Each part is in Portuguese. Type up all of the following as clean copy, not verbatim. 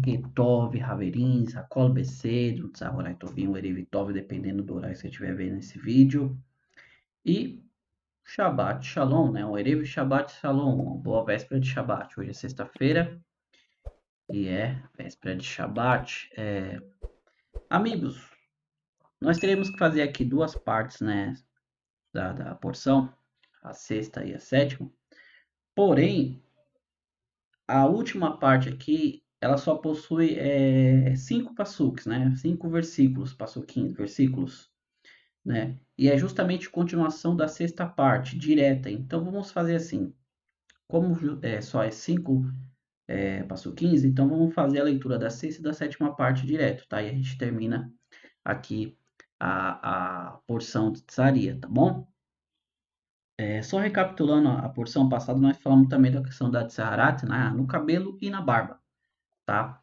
Ketov, Haverins, Hakol Besed, Tzahorai Tovim, Erev Tov, dependendo do horário que você estiver vendo esse vídeo. E Shabbat Shalom, né? O Erev Shabbat Shalom, uma boa véspera de Shabbat. Hoje é sexta-feira e é véspera de Shabbat. Amigos, nós teremos que fazer aqui duas partes, né, da porção, a sexta e a sétima. Porém, a última parte aqui, ela só possui 5 passuques, né? 5 versículos, passuquinhos, versículos, né? E é justamente continuação da sexta parte, direta. Então, vamos fazer assim. Como só é 5 passuquinhos, então vamos fazer a leitura da sexta e da sétima parte direto, tá? E a gente termina aqui a porção de Tsaria, tá bom? Só recapitulando a porção passada, nós falamos também da questão da Tsaharat, né, no cabelo e na barba, tá?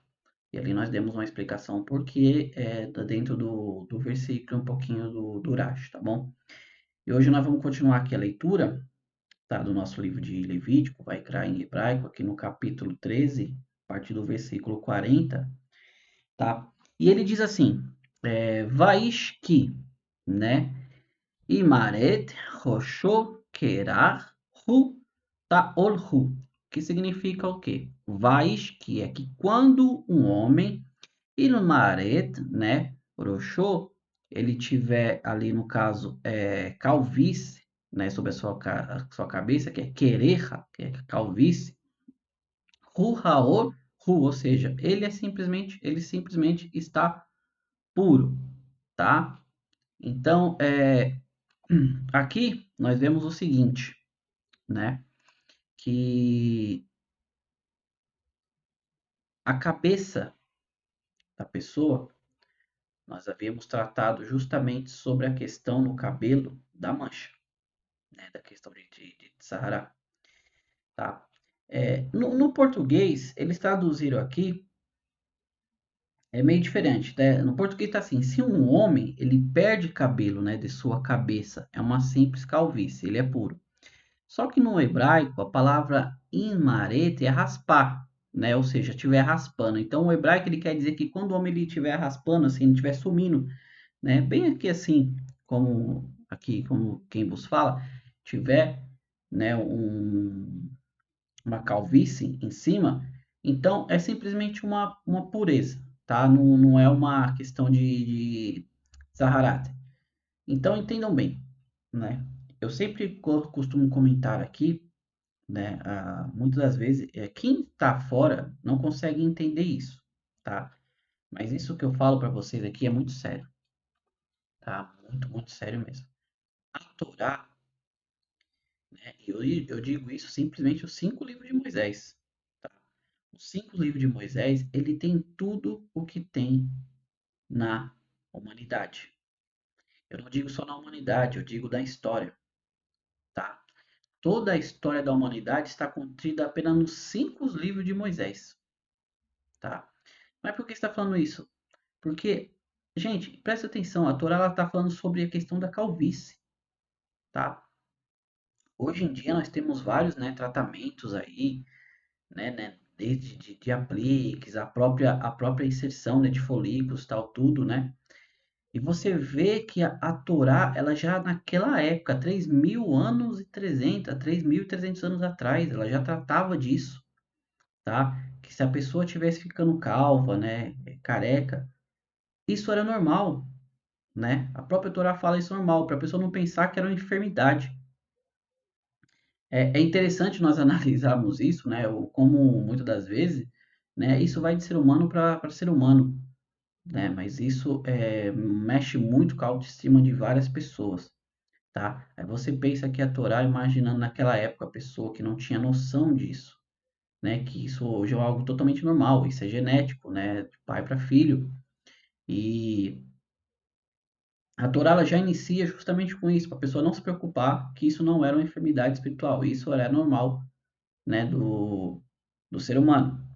E ali nós demos uma explicação porque tá dentro do versículo um pouquinho do Rashi, tá bom? E hoje nós vamos continuar aqui a leitura, tá, do nosso livro de Levítico, vai criar em hebraico, aqui no capítulo 13, a partir do versículo 40, tá? E ele diz assim, Vaishki, né? Imaret Rosho Kerar Hu Taolhu, que significa o quê? Vaishki é que quando um homem Ilmaret, né, Rosho, ele tiver ali no caso calvície, né, sobre a sua cabeça, que é quereja, que é calvície, Hu Haor, Hu, ou seja, ele simplesmente está puro, tá? Então, aqui nós vemos o seguinte, né, que a cabeça da pessoa, nós havíamos tratado justamente sobre a questão no cabelo da mancha, né, da questão de Sahara, tá? No português, eles traduziram aqui, meio diferente, né? No português tá assim, se um homem, ele perde cabelo, né, de sua cabeça, é uma simples calvície, ele é puro. Só que no hebraico, a palavra inmarete é raspar, né? Ou seja, estiver raspando. Então, o hebraico, ele quer dizer que quando o homem estiver raspando, assim, ele estiver sumindo, né? Bem aqui assim, como quem vos fala, tiver, né, uma calvície em cima, então é simplesmente uma pureza, tá? Não é uma questão de Zaharat. Então entendam bem, né? Eu sempre costumo comentar aqui, né? Muitas das vezes, quem está fora não consegue entender isso, tá? Mas isso que eu falo para vocês aqui é muito sério, tá? Muito, muito sério mesmo. A Torá, né? Eu digo isso simplesmente os 5 livros de Moisés, tá? Os 5 livros de Moisés, ele tem tudo o que tem na humanidade. Eu não digo só na humanidade, eu digo da história, tá? Toda a história da humanidade está contida apenas nos 5 livros de Moisés, tá? Mas por que está falando isso? Porque, gente, presta atenção, a Torá está falando sobre a questão da calvície, tá? Hoje em dia nós temos vários, né, tratamentos aí, né, desde de apliques, a própria inserção, né, de folículos, tal, tudo, né? E você vê que a Torá, ela já naquela época, 3.300 anos atrás, ela já tratava disso, tá? Que se a pessoa tivesse ficando calva, né, careca, isso era normal, né? A própria Torá fala isso normal, para a pessoa não pensar que era uma enfermidade. É interessante nós analisarmos isso, né? Como muitas das vezes, né? Isso vai de ser humano para ser humano, né? Mas isso mexe muito com a autoestima de várias pessoas, tá? Aí você pensa que a Torá, imaginando naquela época a pessoa que não tinha noção disso, né? Que isso hoje é algo totalmente normal, isso é genético, né? De pai para filho. E a Torá ela já inicia justamente com isso, para a pessoa não se preocupar que isso não era uma enfermidade espiritual, isso era normal, né, do ser humano.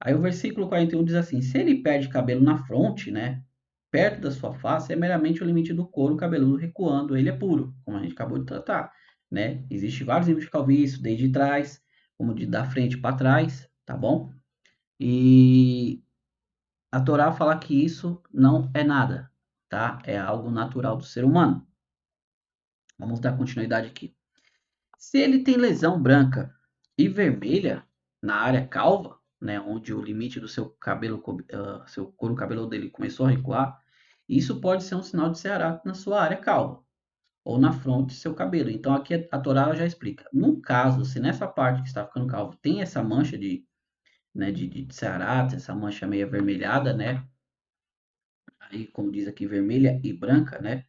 Aí o versículo 41 diz assim: se ele perde cabelo na fronte, né, perto da sua face, é meramente o limite do couro cabeludo recuando, ele é puro, como a gente acabou de tratar, né? Existem vários níveis de calvície, desde trás, como de da frente para trás, tá bom? E a Torá fala que isso não é nada, tá? É algo natural do ser humano. Vamos dar continuidade aqui. Se ele tem lesão branca e vermelha na área calva, né, onde o limite do seu cabelo, seu couro cabeludo dele começou a recuar, isso pode ser um sinal de ceará na sua área calva ou na fronte do seu cabelo. Então aqui a Torá já explica. No caso, se nessa parte que está ficando calvo tem essa mancha de, né, de ceará, essa mancha meio avermelhada, né, aí como diz aqui vermelha e branca, né,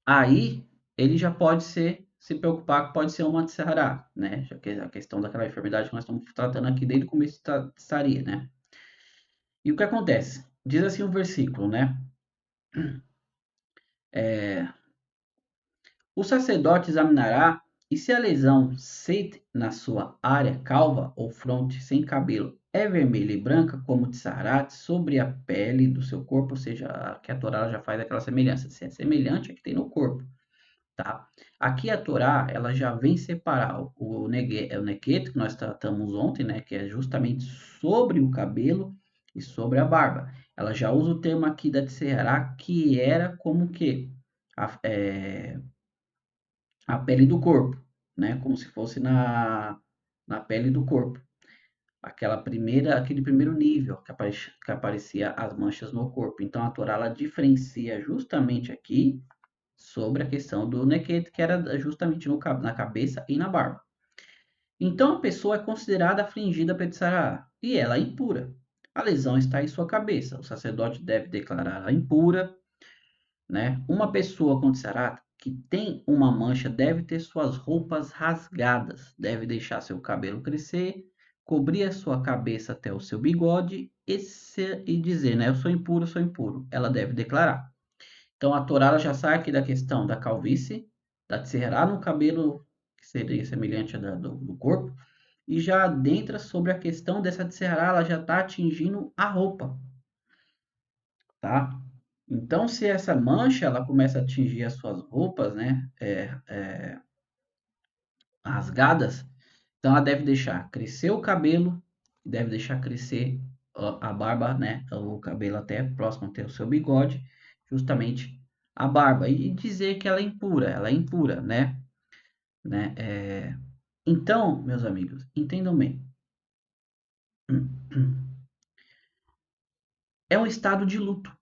aí ele já pode se preocupar que pode ser uma Tsará, né? Já que a questão daquela enfermidade que nós estamos tratando aqui desde o começo estaria, né? E o que acontece? Diz assim o versículo, né? O sacerdote examinará e se a lesão seit na sua área calva ou fronte sem cabelo é vermelha e branca como tsarat sobre a pele do seu corpo, ou seja, que a Torá já faz aquela semelhança, se é semelhante a que tem no corpo. Tá? Aqui a Torá, ela já vem separar o nequeto, que nós tratamos ontem, né, que é justamente sobre o cabelo e sobre a barba. Ela já usa o termo aqui da tserá, que era como que a pele do corpo, né, como se fosse na pele do corpo. Aquele primeiro nível que aparecia as manchas no corpo. Então a Torá, ela diferencia justamente aqui sobre a questão do Neket, que era justamente na cabeça e na barba. Então a pessoa é considerada afligida pelo Sará e ela é impura. A lesão está em sua cabeça. O sacerdote deve declará-la impura, né? Uma pessoa com Sará que tem uma mancha deve ter suas roupas rasgadas, deve deixar seu cabelo crescer, cobrir a sua cabeça até o seu bigode e dizer, né? Eu sou impuro, sou impuro. Ela deve declarar. Então a Torá já sai aqui da questão da calvície, da tserá no cabelo, que seria semelhante do corpo, e já adentra sobre a questão dessa tserá, ela já está atingindo a roupa, tá? Então, se essa mancha ela começa a atingir as suas roupas, né, rasgadas, então ela deve deixar crescer o cabelo, deve deixar crescer a barba, né, o cabelo até próximo até o seu bigode, justamente a barba, e dizer que ela é impura, né? Então, meus amigos, entendam bem, é um estado de luto.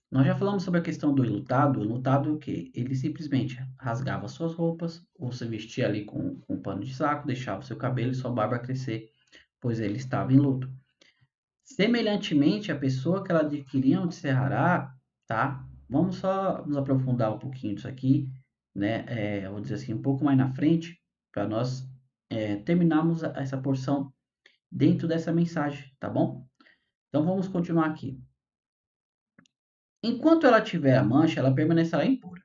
Nós já falamos sobre a questão do enlutado. O enlutado é o quê? Ele simplesmente rasgava suas roupas, ou se vestia ali com um pano de saco, deixava seu cabelo e sua barba crescer, pois ele estava em luto. Semelhantemente, a pessoa que ela adquiria um Serrará, tá? Vamos só nos aprofundar um pouquinho disso aqui, né? Vou dizer assim, um pouco mais na frente, para nós terminarmos essa porção dentro dessa mensagem, tá bom? Então vamos continuar aqui. Enquanto ela tiver a mancha, ela permanecerá impura.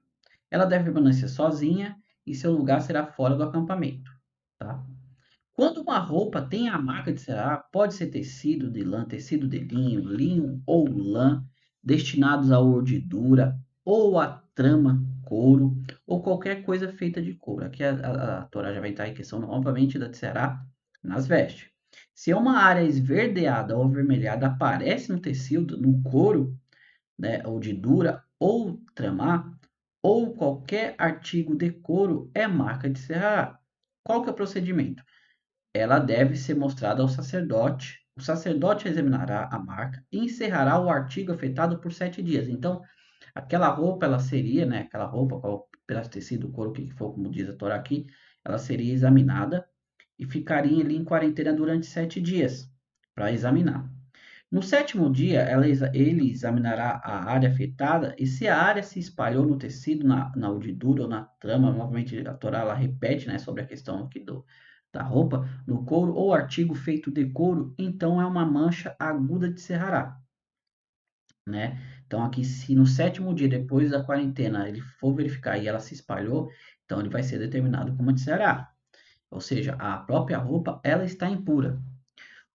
Ela deve permanecer sozinha e seu lugar será fora do acampamento, tá? Quando uma roupa tem a marca de ceará, pode ser tecido de lã, tecido de linho, linho ou lã, destinados à urdidura ou à trama, couro, ou qualquer coisa feita de couro. Aqui a Torá já vai entrar em questão novamente da ceará nas vestes. Se uma área esverdeada ou avermelhada aparece no tecido, no couro, né, ou de dura ou tramar, ou qualquer artigo de couro, é marca de ceará. Qual que é o procedimento? Ela deve ser mostrada ao sacerdote. O sacerdote examinará a marca e encerrará o artigo afetado por 7 dias. Então, aquela roupa, ela seria, né? Aquela roupa, qual pedaço de tecido, couro, o que for, como diz a Torá aqui, ela seria examinada e ficaria ali em quarentena durante 7 dias para examinar. No sétimo dia, ele examinará a área afetada e se a área se espalhou no tecido, na urdidura ou na trama, novamente a Torá ela repete, né, sobre a questão aqui da roupa, no couro ou artigo feito de couro, então é uma mancha aguda de Serrará, né? Então aqui, se no sétimo dia, depois da quarentena, ele for verificar e ela se espalhou, então ele vai ser determinado como de Serrará. Ou seja, a própria roupa, ela está impura.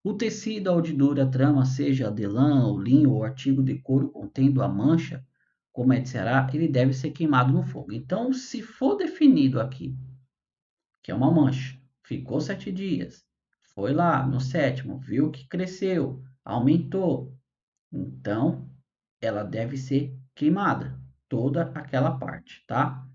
O tecido a urdidura trama, seja de lã ou linho ou artigo de couro contendo a mancha, como é de Ceará, ele deve ser queimado no fogo. Então, se for definido aqui que é uma mancha, ficou 7 dias, foi lá no sétimo, viu que cresceu, aumentou, então ela deve ser queimada, toda aquela parte, tá?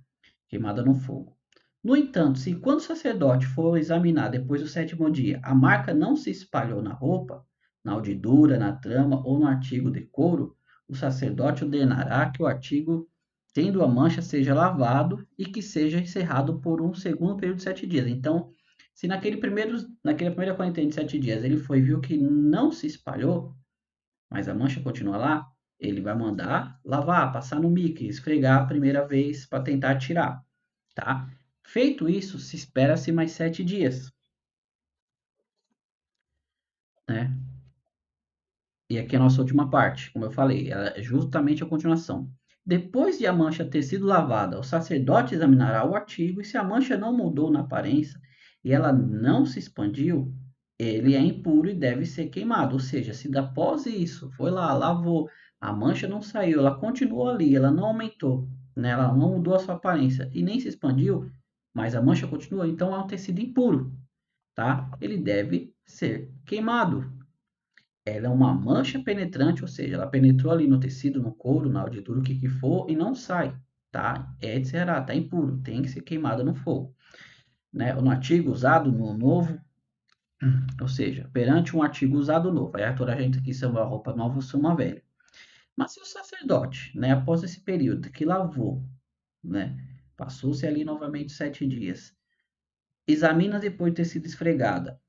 Queimada no fogo. No entanto, se quando o sacerdote for examinar depois do sétimo dia, a marca não se espalhou na roupa, na urdidura, na trama ou no artigo de couro, o sacerdote ordenará que o artigo, tendo a mancha, seja lavado e que seja encerrado por um segundo período de 7 dias. Então, se naquela primeira quarentena de 7 dias ele foi viu que não se espalhou, mas a mancha continua lá, ele vai mandar lavar, passar no mique, esfregar a primeira vez para tentar tirar, tá? Feito isso, se espera-se mais 7 dias, né? E aqui é a nossa última parte, como eu falei, ela é justamente a continuação. Depois de a mancha ter sido lavada, o sacerdote examinará o artigo e se a mancha não mudou na aparência e ela não se expandiu, ele é impuro e deve ser queimado. Ou seja, se após isso foi lá, lavou, a mancha não saiu, ela continuou ali, ela não aumentou, né? Ela não mudou a sua aparência e nem se expandiu, mas a mancha continua, então é um tecido impuro, tá? Ele deve ser queimado. Ela é uma mancha penetrante, ou seja, ela penetrou ali no tecido, no couro, na urdidura, o que for, e não sai, tá? É de será, tá impuro, tem que ser queimada no fogo, né? No artigo usado no novo, ou seja, perante um artigo usado novo, aí a Torá gente aqui chama a roupa nova ou uma velha. Mas se o sacerdote, né, após esse período que lavou, né, passou-se ali novamente 7 dias, examina depois de ter sido esfregada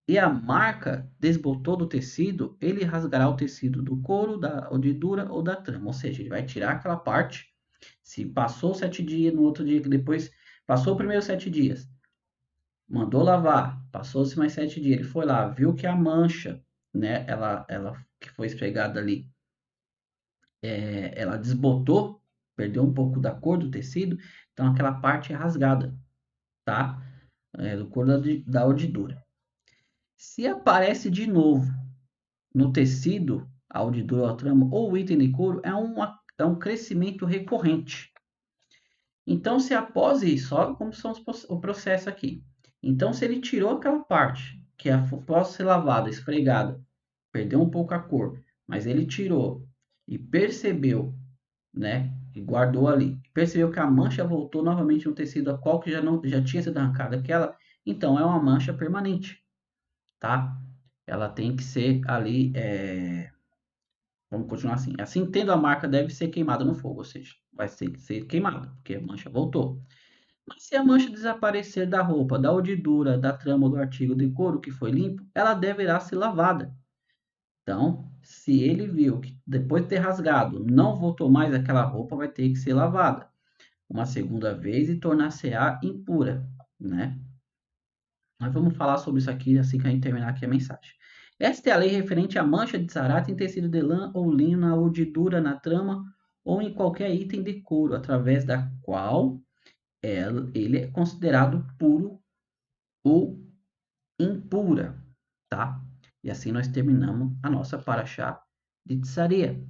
e a marca desbotou do tecido, ele rasgará o tecido do couro, da urdidura ou da trama. Ou seja, ele vai tirar aquela parte. Se passou 7 dias, no outro dia que depois passou o primeiro 7 dias, mandou lavar, passou-se mais 7 dias, ele foi lá, viu que a mancha, né, ela que foi esfregada ali, ela desbotou, perdeu um pouco da cor do tecido, então aquela parte é rasgada, tá? Do couro da urdidura. Se aparece de novo no tecido, a urdidura ou a trama, ou o item de couro, é um crescimento recorrente. Então, se após isso, olha como são o processo aqui. Então, se ele tirou aquela parte, que após ser lavada, esfregada, perdeu um pouco a cor, mas ele tirou e percebeu, né, e guardou ali, percebeu que a mancha voltou novamente no tecido a qual que já tinha sido arrancada aquela, então é uma mancha permanente, tá? Ela tem que ser ali, vamos continuar assim. Assim, tendo a marca, deve ser queimada no fogo, ou seja, vai ser queimada, porque a mancha voltou. Mas se a mancha desaparecer da roupa, da urdidura, da trama ou do artigo de couro que foi limpo, ela deverá ser lavada. Então, se ele viu que depois de ter rasgado não voltou mais aquela roupa, vai ter que ser lavada uma segunda vez e tornar-se-á impura, né? Nós vamos falar sobre isso aqui assim que a gente terminar aqui a mensagem. Esta é a lei referente à mancha de zarate em tecido de lã ou linho na urdidura, na trama ou em qualquer item de couro, através da qual ele é considerado puro ou impura, tá? E assim nós terminamos a nossa paraxá de Tsaria.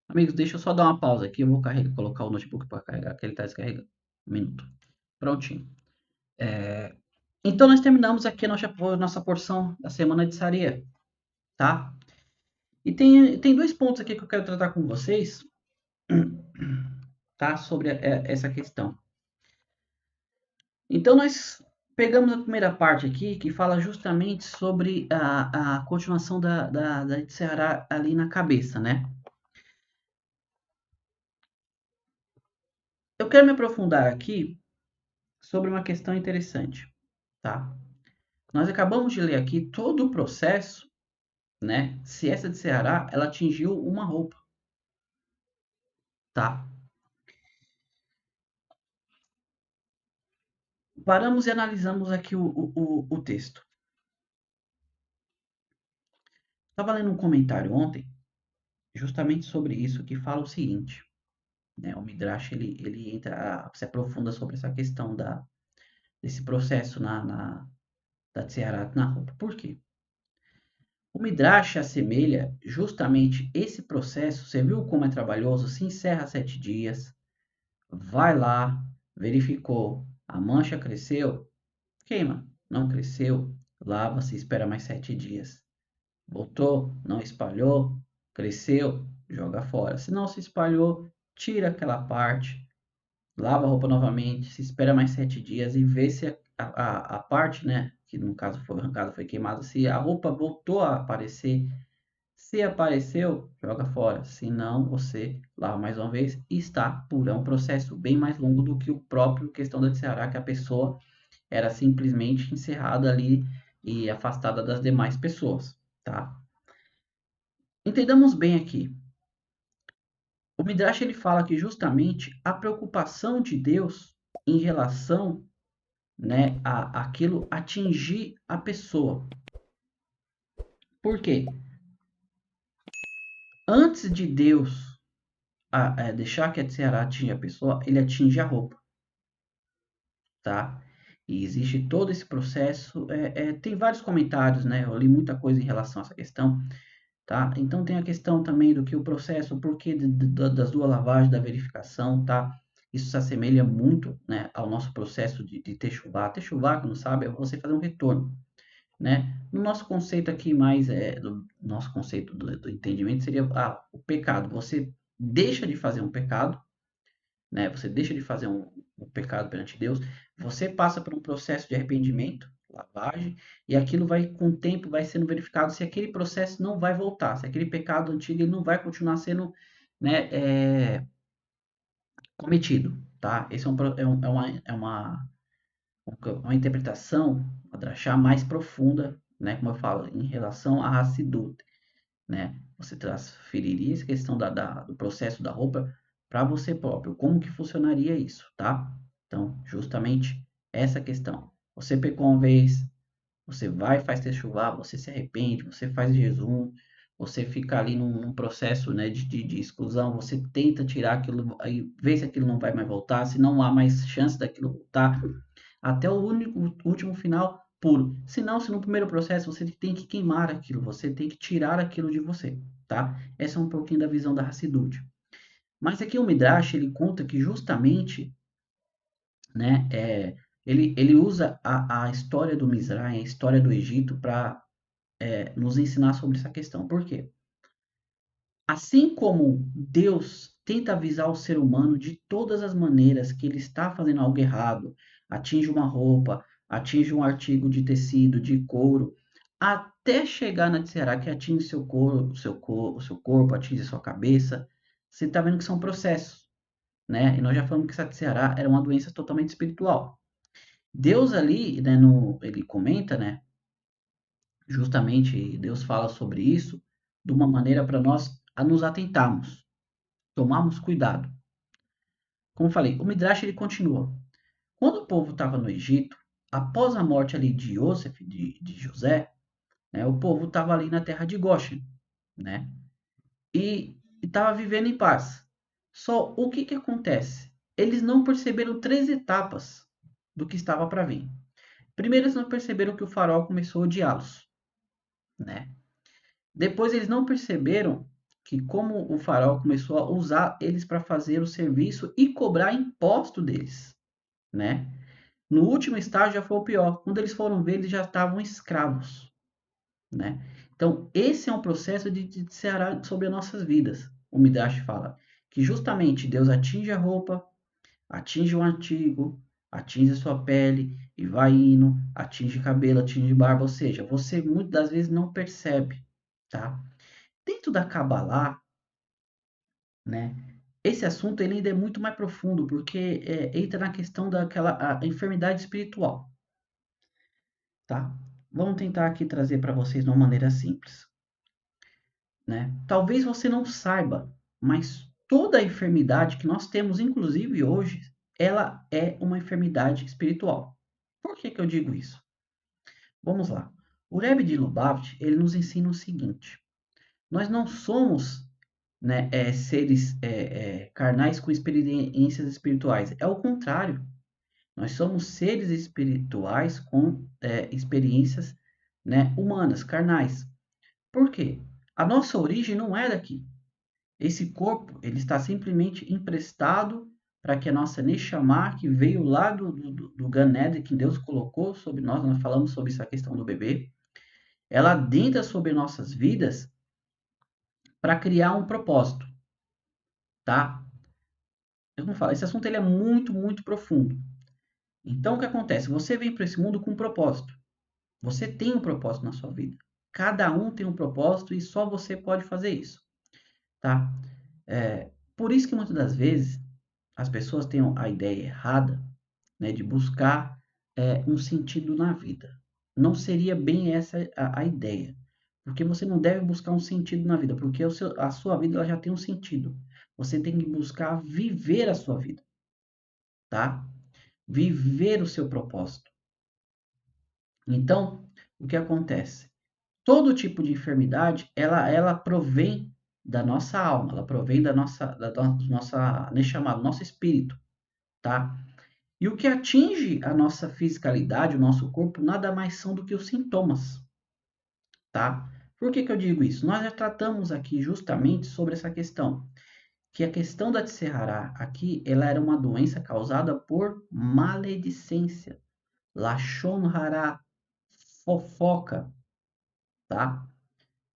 Amigos, deixa eu só dar uma pausa aqui, eu vou colocar o notebook para carregar, que ele está descarregando. Um minuto. Prontinho. Então nós terminamos aqui a nossa porção da semana de Tsaria, tá? E tem dois pontos aqui que eu quero tratar com vocês, tá? Sobre essa questão. Então, nós pegamos a primeira parte aqui, que fala justamente sobre a continuação da Ceará ali na cabeça, né? Eu quero me aprofundar aqui sobre uma questão interessante, tá? Nós acabamos de ler aqui todo o processo, né? Se essa de Ceará, ela atingiu uma roupa, tá? Paramos e analisamos aqui o texto. Estava lendo um comentário ontem, justamente sobre isso, que fala o seguinte, né? O Midrash, ele entra, se aprofunda sobre essa questão desse processo da Tseharat na roupa. Por quê? O Midrash assemelha justamente esse processo, você viu como é trabalhoso, se encerra 7 dias, vai lá, verificou, a mancha cresceu, queima, não cresceu, lava, se espera mais 7 dias. Voltou, não espalhou, cresceu, joga fora. Se não se espalhou, tira aquela parte, lava a roupa novamente, se espera mais 7 dias e vê se a parte, né, que no caso foi arrancada, foi queimada, se a roupa voltou a aparecer. Se apareceu, joga fora. Se não, você lava mais uma vez e está puro. É um processo bem mais longo do que o próprio questão da Ceará, que a pessoa era simplesmente encerrada ali e afastada das demais pessoas, tá? Entendamos bem aqui. O Midrash ele fala que justamente a preocupação de Deus em relação, né, a aquilo atingir a pessoa. Por quê? Antes de Deus deixar que a Tzeará atinja a pessoa, ele atinge a roupa, tá? E existe todo esse processo. Tem vários comentários, né? Eu li muita coisa em relação a essa questão, tá? Então tem a questão também do que o processo, o porquê das duas lavagens, da verificação, tá? Isso se assemelha muito, né, ao nosso processo de techuvá. Techuvá, que não sabe, é você fazer um retorno, né? No nosso conceito aqui, do nosso conceito do entendimento, seria o pecado. Você deixa de fazer um pecado, né? Você deixa de fazer um pecado perante Deus, você passa por um processo de arrependimento, lavagem, e aquilo vai, com o tempo, vai sendo verificado se aquele processo não vai voltar, se aquele pecado antigo ele não vai continuar sendo, né, cometido, tá? Esse uma interpretação, uma drachá mais profunda, né, como eu falo, em relação a Hassidut, né? Você transferiria essa questão do processo da roupa para você próprio. Como que funcionaria isso, tá? Então, justamente essa questão. Você pecou uma vez, você vai, faz techuvá, você se arrepende, você faz jejum, você fica ali num processo, né, de exclusão, você tenta tirar aquilo, aí vê se aquilo não vai mais voltar, se não há mais chance daquilo voltar, até o último final puro. Se no primeiro processo você tem que queimar aquilo, você tem que tirar aquilo de você, tá? Essa é um pouquinho da visão da Hassidut. Mas aqui o Midrash, ele conta que justamente, né, ele usa a história do Mizraim, a história do Egito, para nos ensinar sobre essa questão. Por quê? Assim como Deus tenta avisar o ser humano de todas as maneiras que ele está fazendo algo errado, atinge uma roupa, atinge um artigo de tecido, de couro, até chegar na Tzeará que atinge seu corpo, seu corpo, atinge sua cabeça, você está vendo que são processos, né? E nós já falamos que essa Tzeará era uma doença totalmente espiritual. Deus ali, né, ele comenta, né, justamente Deus fala sobre isso de uma maneira para nós a nos atentarmos, tomarmos cuidado. Como eu falei, o Midrash ele continua. Quando o povo estava no Egito, após a morte ali de Yosef, de José, né, o povo estava ali na terra de Goshen, né, e estava vivendo em paz. Só o que acontece? Eles não perceberam três etapas do que estava para vir. Primeiro, eles não perceberam que o faraó começou a odiá-los, né? Depois eles não perceberam que como o faraó começou a usar eles para fazer o serviço e cobrar imposto deles, né? No último estágio já foi o pior. Quando eles foram ver, eles já estavam escravos, né? Então, esse é um processo de Ceará sobre as nossas vidas. O Midrash fala que justamente Deus atinge a roupa, atinge o artigo, atinge a sua pele e vai indo, atinge cabelo, atinge barba, ou seja, você muitas das vezes não percebe, tá? Dentro da Kabbalah, né, esse assunto ele ainda é muito mais profundo, porque entra na questão daquela a enfermidade espiritual, tá? Vamos tentar aqui trazer para vocês de uma maneira simples, né? Talvez você não saiba, mas toda a enfermidade que nós temos, inclusive hoje, ela é uma enfermidade espiritual. Por que que eu digo isso? Vamos lá. O Rebbe de Lubavitch, ele nos ensina o seguinte: nós não somos, né, seres carnais com experiências espirituais. É o contrário. Nós somos seres espirituais com experiências, né, humanas, carnais. Por quê? A nossa origem não é daqui. Esse corpo ele está simplesmente emprestado para que a nossa Neshama, que veio lá do Gan Eden, que Deus colocou sobre nós falamos sobre essa questão do bebê, ela adentra sobre nossas vidas para criar um propósito, tá? Eu não falo, esse assunto ele é muito, muito profundo. Então, o que acontece? Você vem para esse mundo com um propósito. Você tem um propósito na sua vida. Cada um tem um propósito e só você pode fazer isso, tá? Por isso que muitas das vezes as pessoas têm a ideia errada, né, de buscar um sentido na vida. Não seria bem essa a ideia, porque você não deve buscar um sentido na vida, porque a sua vida ela já tem um sentido. Você tem que buscar viver a sua vida, tá? Viver o seu propósito. Então, o que acontece? Todo tipo de enfermidade, ela provém da nossa alma, ela provém do nossa, nem chamado, nosso espírito, tá? E o que atinge a nossa fisicalidade, o nosso corpo, nada mais são do que os sintomas, tá? Por que que eu digo isso? Nós já tratamos aqui justamente sobre essa questão, que a questão da Tserrará aqui, ela era uma doença causada por maledicência, Lashon Hará, fofoca, tá?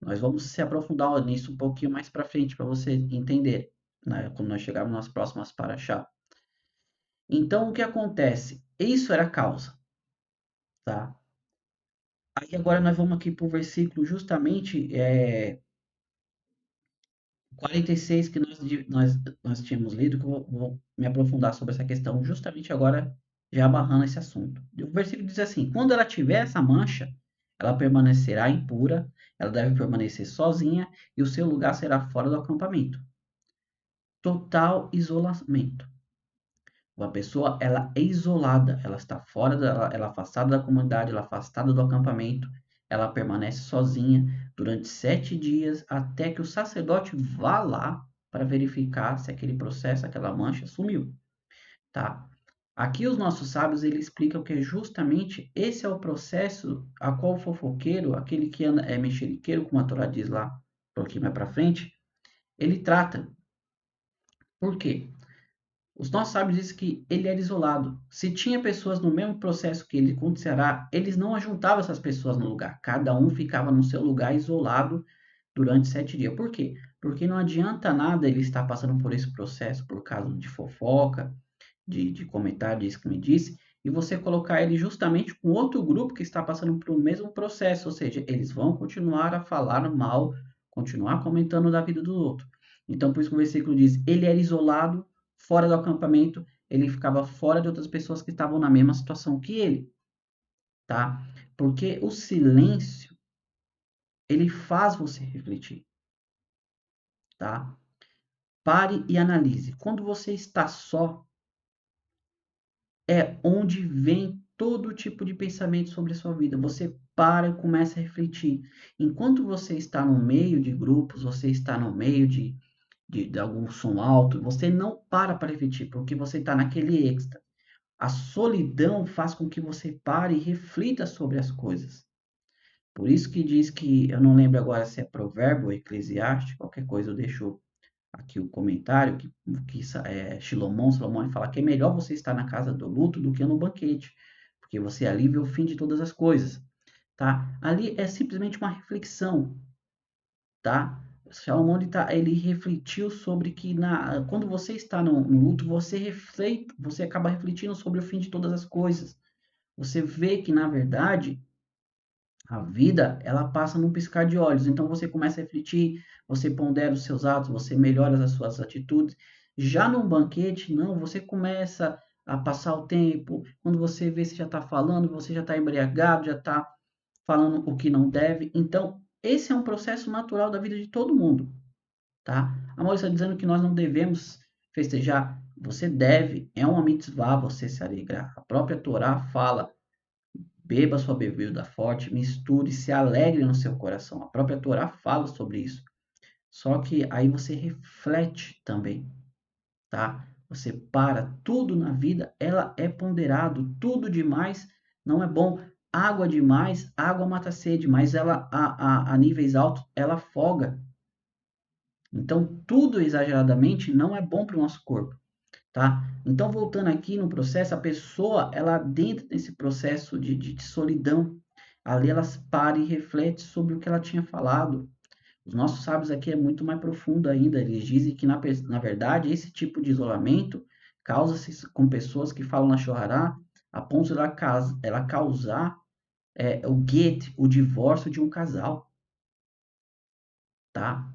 Nós vamos se aprofundar nisso um pouquinho mais para frente para você entender, né? Quando nós chegarmos nas próximas paraxá. Então, o que acontece? Isso era a causa, tá? Aí agora nós vamos aqui para o versículo justamente 46 que nós tínhamos lido, que eu vou me aprofundar sobre essa questão justamente agora, já abarrando esse assunto. O versículo diz assim: quando ela tiver essa mancha, ela permanecerá impura, ela deve permanecer sozinha e o seu lugar será fora do acampamento. Total isolamento. Uma pessoa, ela é isolada, ela está fora, ela é afastada da comunidade, ela é afastada do acampamento, ela permanece sozinha durante 7 dias até que o sacerdote vá lá para verificar se aquele processo, aquela mancha sumiu, tá? Aqui os nossos sábios, eles explicam que justamente esse é o processo a qual o fofoqueiro, aquele que é mexeriqueiro, como a Torá diz lá, um pouquinho mais para frente, ele trata. Por quê? Os nossos sábios dizem que ele era isolado. Se tinha pessoas no mesmo processo que ele com o Ceará, eles não ajuntavam essas pessoas no lugar. Cada um ficava no seu lugar isolado durante 7 dias. Por quê? Porque não adianta nada ele estar passando por esse processo por causa de fofoca, de comentário, isso que me disse, e você colocar ele justamente com outro grupo que está passando pelo mesmo processo. Ou seja, eles vão continuar a falar mal, continuar comentando da vida do outro. Então, por isso que o versículo diz: ele era isolado, fora do acampamento, ele ficava fora de outras pessoas que estavam na mesma situação que ele, tá? Porque o silêncio, ele faz você refletir, tá? Pare e analise. Quando você está só, é onde vem todo tipo de pensamento sobre a sua vida. Você para e começa a refletir. Enquanto você está no meio de grupos, você está no meio de algum som alto, você não para refletir, porque você está naquele êxtase. A solidão faz com que você pare e reflita sobre as coisas. Por isso que diz que, eu não lembro agora se é provérbio ou eclesiástico, qualquer coisa eu deixo aqui o comentário, que Salomão fala que é melhor você estar na casa do luto do que no banquete, porque você ali vê o fim de todas as coisas, tá? Ali é simplesmente uma reflexão, tá? Salomão ele refletiu sobre que quando você está no luto, você acaba refletindo sobre o fim de todas as coisas. Você vê que, na verdade, a vida, ela passa num piscar de olhos. Então você começa a refletir, você pondera os seus atos, você melhora as suas atitudes. Já num banquete, não, você começa a passar o tempo. Quando você vê, você já está falando, você já está embriagado, já está falando o que não deve. Então, esse é um processo natural da vida de todo mundo, tá? A Maurício está dizendo que nós não devemos festejar. Você deve, é uma mitzvah você se alegrar. A própria Torá fala: beba sua bebida forte, misture, se alegre no seu coração. A própria Torá fala sobre isso. Só que aí você reflete também, tá? Você para, tudo na vida, ela é ponderado, tudo demais não é bom. Água demais, água mata a sede, mas ela a níveis altos, ela afoga. Então, tudo exageradamente não é bom para o nosso corpo. tá? Então, voltando aqui no processo, a pessoa, ela dentro desse processo de solidão, ali ela para e reflete sobre o que ela tinha falado. Os nossos sábios aqui é muito mais profundo ainda. Eles dizem que, na verdade, esse tipo de isolamento causa-se com pessoas que falam na Shohará a ponto de ela causar o get, o divórcio de um casal, tá?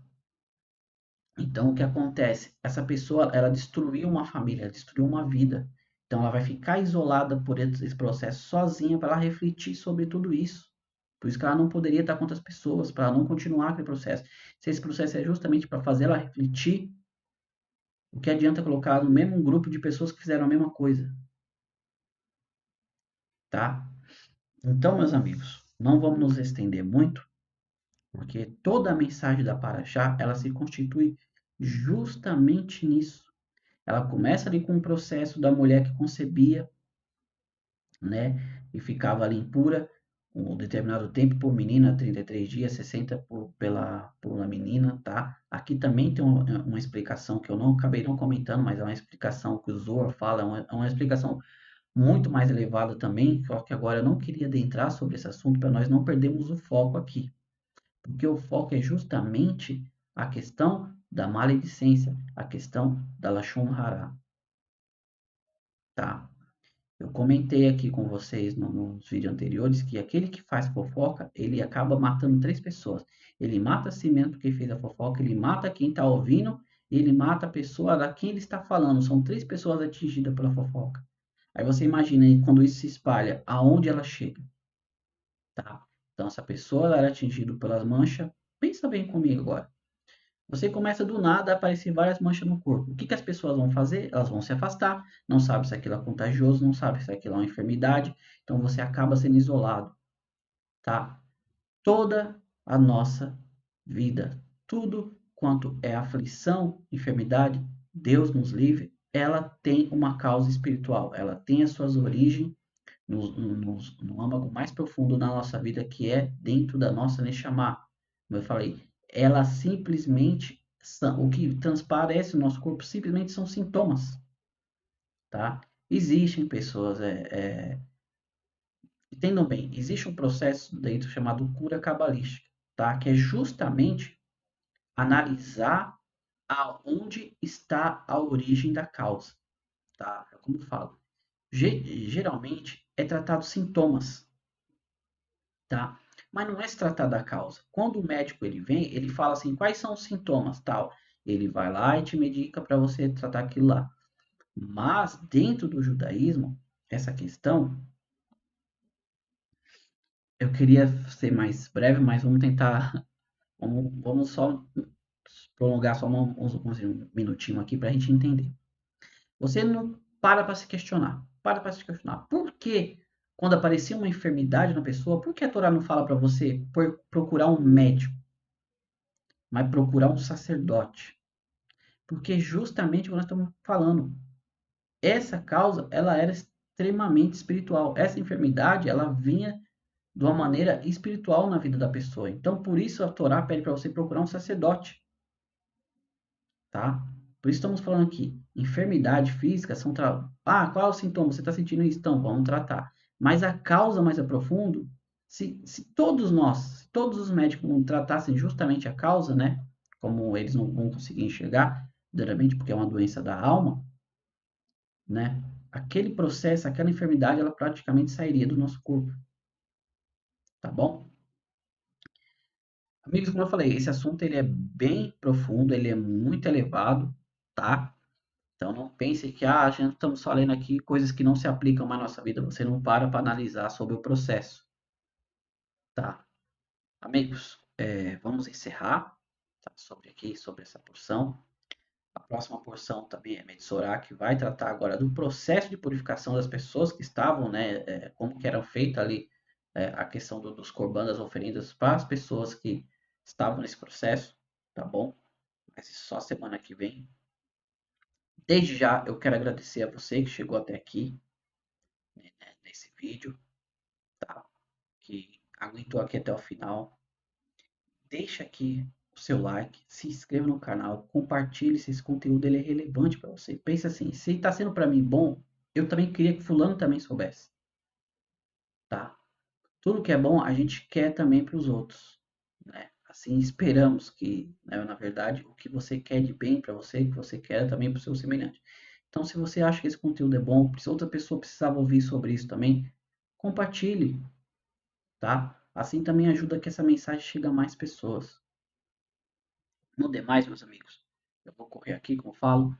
Então, o que acontece? Essa pessoa, ela destruiu uma família, ela destruiu uma vida. Então, ela vai ficar isolada por esse processo sozinha para ela refletir sobre tudo isso. Por isso que ela não poderia estar com outras pessoas, para ela não continuar aquele processo. Se esse processo é justamente para fazer ela refletir, o que adianta colocar no mesmo grupo de pessoas que fizeram a mesma coisa, tá? Então, meus amigos, não vamos nos estender muito, porque toda a mensagem da Paraxá, ela se constitui justamente nisso. Ela começa ali com o processo da mulher que concebia, né? E ficava ali impura um determinado tempo por menina, 33 dias, 60 pela menina, tá? Aqui também tem uma explicação que eu não acabei não comentando, mas é uma explicação que o Zohar fala, é uma explicação muito mais elevada também, só que agora eu não queria adentrar sobre esse assunto para nós não perdermos o foco aqui, porque o foco é justamente a questão da maledicência, a questão da Lashon Hara, tá? Eu comentei aqui com vocês nos vídeos anteriores que aquele que faz fofoca, ele acaba matando três pessoas. Ele mata a si mesmo porque fez a fofoca, ele mata quem está ouvindo e ele mata a pessoa da quem ele está falando. São três pessoas atingidas pela fofoca. Aí você imagina aí, quando isso se espalha, aonde ela chega, tá? Então essa pessoa ela era atingida pelas manchas. Pensa bem comigo agora. Você começa do nada a aparecer várias manchas no corpo. O que, que as pessoas vão fazer? Elas vão se afastar, não sabe se aquilo é contagioso, não sabe se aquilo é uma enfermidade, então você acaba sendo isolado, tá? Toda a nossa vida, tudo quanto é aflição, enfermidade, Deus nos livre, ela tem uma causa espiritual, ela tem as suas origens no âmago mais profundo da nossa vida, que é dentro da nossa Neshama. Como eu falei, ela simplesmente, o que transparece no nosso corpo simplesmente são sintomas, tá? Existem pessoas, entendam bem, existe um processo dentro chamado cura cabalística, tá? Que é justamente analisar aonde está a origem da causa, tá? Como eu falo, geralmente é tratado sintomas, tá? Mas não é se tratar da causa. Quando o médico ele vem, ele fala assim, quais são os sintomas, tal. Ele vai lá e te medica para você tratar aquilo lá. Mas dentro do judaísmo, essa questão, eu queria ser mais breve, mas vamos tentar, vamos só prolongar só uns minutinhos aqui para a gente entender. Você não para se questionar. Para se questionar. Por que, quando aparecia uma enfermidade na pessoa, por que a Torá não fala para você procurar um médico, mas procurar um sacerdote? Porque justamente o que nós estamos falando, essa causa, ela era extremamente espiritual. Essa enfermidade, ela vinha de uma maneira espiritual na vida da pessoa. Então, por isso a Torá pede para você procurar um sacerdote, tá? Por isso estamos falando aqui, enfermidade física são qual é o sintoma? Você está sentindo isso? Então, vamos tratar. Mas a causa mais a profundo, se todos nós, se todos os médicos tratassem justamente a causa, né? Como eles não vão conseguir enxergar, verdadeiramente, porque é uma doença da alma, né? Aquele processo, aquela enfermidade, ela praticamente sairia do nosso corpo, tá bom? Amigos, como eu falei, esse assunto ele é bem profundo, ele é muito elevado, tá? Então não pense que a gente estamos falando aqui coisas que não se aplicam mais na nossa vida, você não para analisar sobre o processo, tá? Amigos, vamos encerrar, tá? Sobre essa porção. A próxima porção também é Metsorá, que vai tratar agora do processo de purificação das pessoas que estavam, né? Como que era feita ali a questão dos corban, das oferendas para as pessoas que estavam nesse processo, tá bom? Mas isso só semana que vem. Desde já eu quero agradecer a você que chegou até aqui, né, nesse vídeo, tá? Que aguentou aqui até o final. Deixa aqui o seu like, se inscreva no canal, compartilhe se esse conteúdo ele é relevante para você. Pense assim, se está sendo para mim bom, eu também queria que fulano também soubesse, tá? Tudo que é bom a gente quer também para os outros, né? Assim esperamos que, né, na verdade, o que você quer de bem para você, que você quer também para o seu semelhante. Então, se você acha que esse conteúdo é bom, se outra pessoa precisava ouvir sobre isso também, compartilhe, tá? Assim também ajuda que essa mensagem chegue a mais pessoas. No demais, meus amigos, eu vou correr aqui, como eu falo,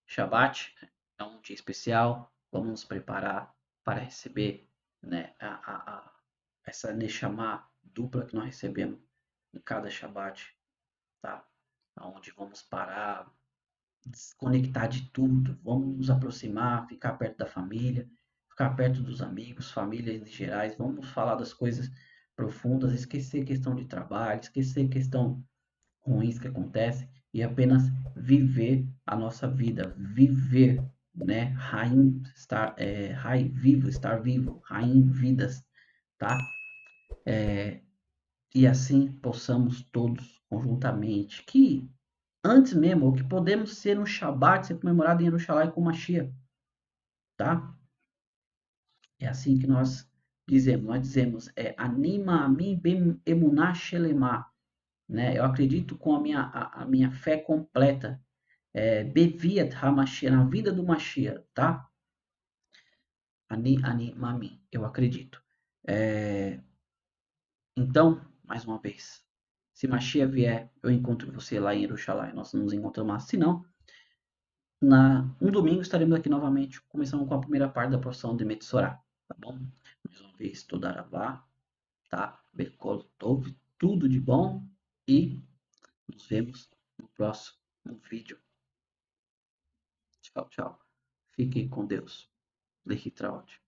Shabbat é um dia especial, vamos nos preparar para receber, né, essa Neshama dupla que nós recebemos em cada Shabbat, tá? Onde vamos parar, desconectar de tudo, vamos nos aproximar, ficar perto da família, ficar perto dos amigos, famílias em gerais, vamos falar das coisas profundas, esquecer questão de trabalho, esquecer questão ruins que acontecem e apenas viver a nossa vida, viver, né? Rain, estar, vivo, estar vivo, rain vidas, tá? E assim possamos todos conjuntamente, que antes mesmo, que podemos ser um Shabat, ser comemorado em Yerushalayim com Mashiach, tá? É assim que nós dizemos, anima a mim bem emunah shelema, né? Eu acredito com a minha fé completa, Beviat HaMashiach, na vida do Mashiach, tá? Ani Mami, eu acredito. Então, mais uma vez, se Mashiach vier, eu encontro você lá em Jerusalém, nós nos encontramos lá. Se não, um domingo estaremos aqui novamente, começando com a primeira parte da profissão de Metsorá, tá bom? Mais uma vez, Todaravá, tá? Bekol Tov, tudo de bom e nos vemos no próximo vídeo. Tchau, tchau. Fiquem com Deus. Lehitraot.